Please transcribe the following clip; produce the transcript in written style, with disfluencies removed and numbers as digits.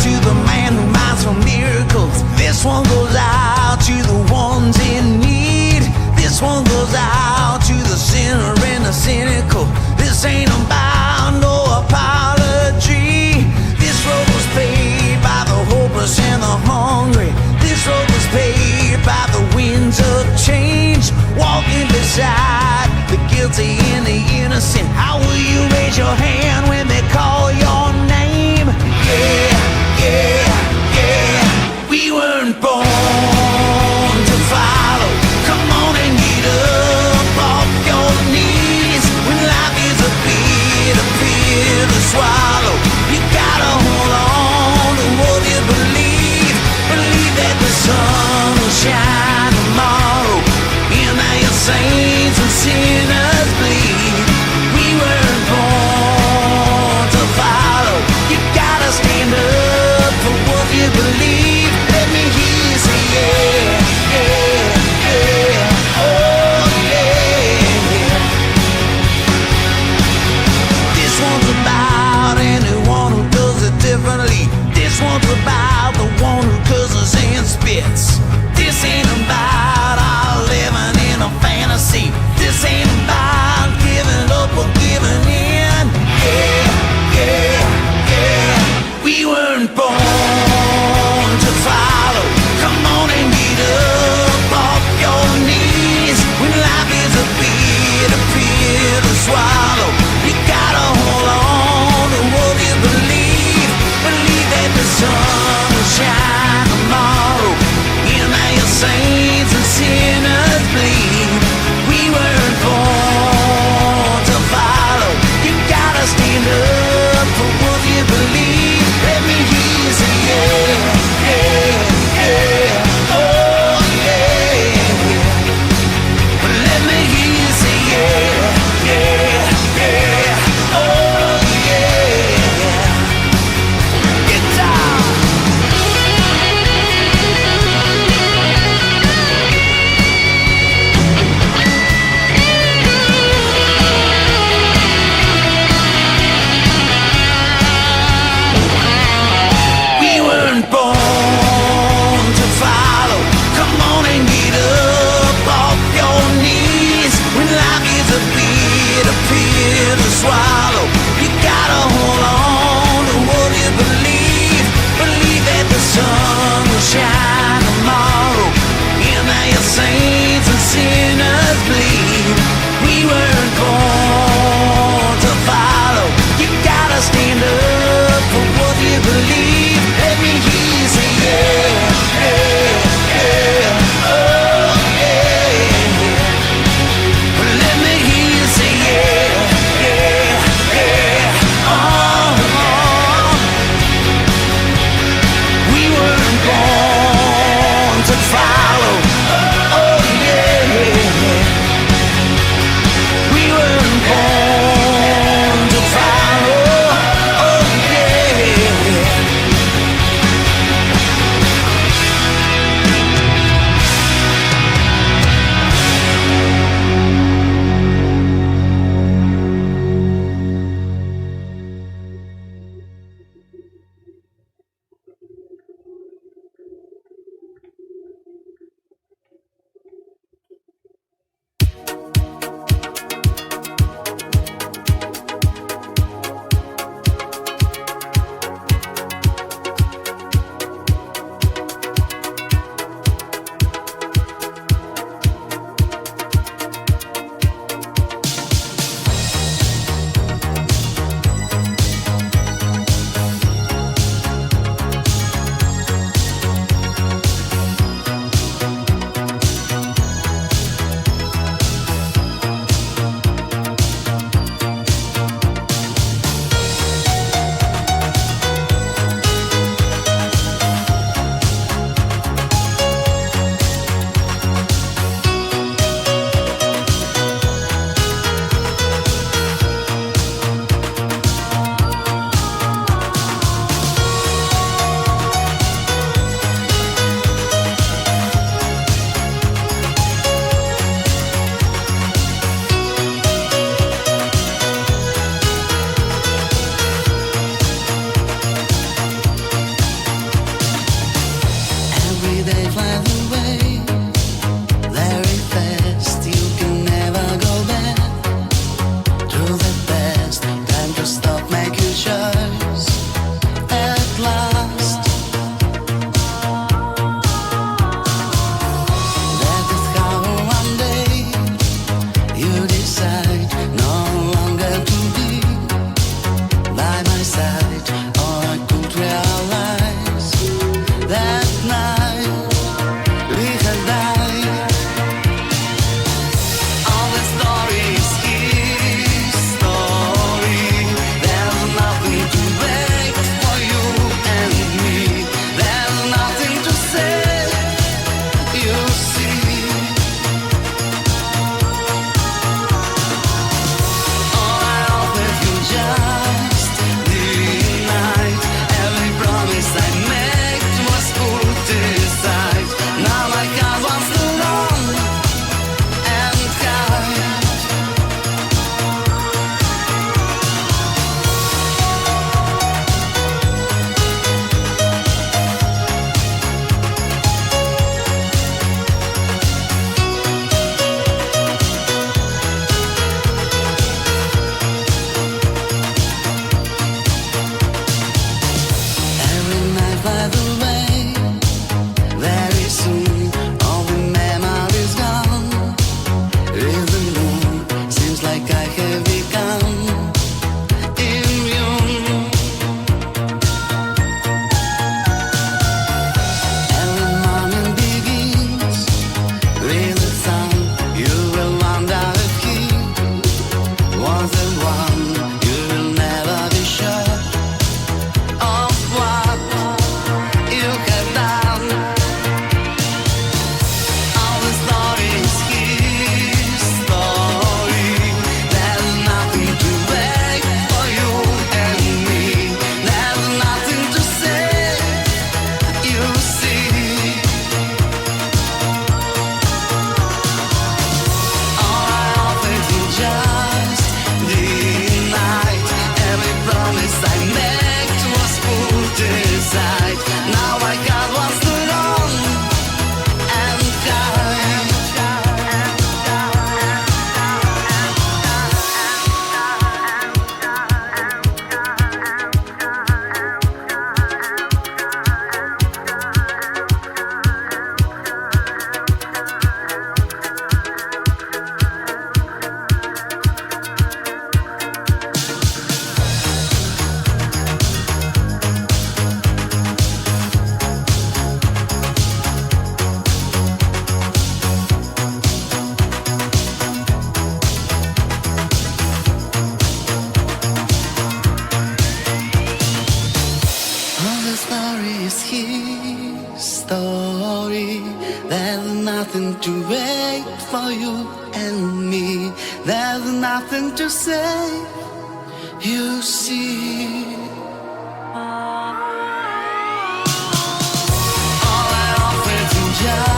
to the man who minds for miracles. This one goes out to the ones in need. This one goes out to the sinner and the cynical. This ain't about no apology. This road was paid by the hopeless and the hungry. This road was paid by the winds of change. Walking beside the guilty and the innocent. How will you raise your hand when they call your name? Yeah, yeah, yeah. We weren't born to follow. Come on and get up off your knees. When life is a bitter pill to swallow, you gotta hold on to what you believe. Believe that the sun will shine tomorrow. And now your saints and sinners bleed. We weren't born to follow. You gotta stand up for what you believe. Let me hear you say yeah, yeah, yeah, oh yeah, yeah. This one's about an choice at last. That is how one day you decide no longer to be by my side. All I could realize that night we had died. All the stories his story. There's nothing to wait for you and me. There's nothing to say. You see, all I offered you just denied. Every promise I made was put aside. Now my heart wants to run and hide. Every night by the way, very soon all the memories gone. With the moon, seems like I have become immune. Every morning begins with the sun. You will wonder if he was the one. You will never be sure of what you have done. All the stories his story. There's nothing to wait for you and me. There's nothing to say. You see, all I offered you just denied. Every promise I made was put aside. Now my God wants to run and hide. All the story is his story. There's nothing to wait for you and me. There's nothing to say. You see, all I offered you just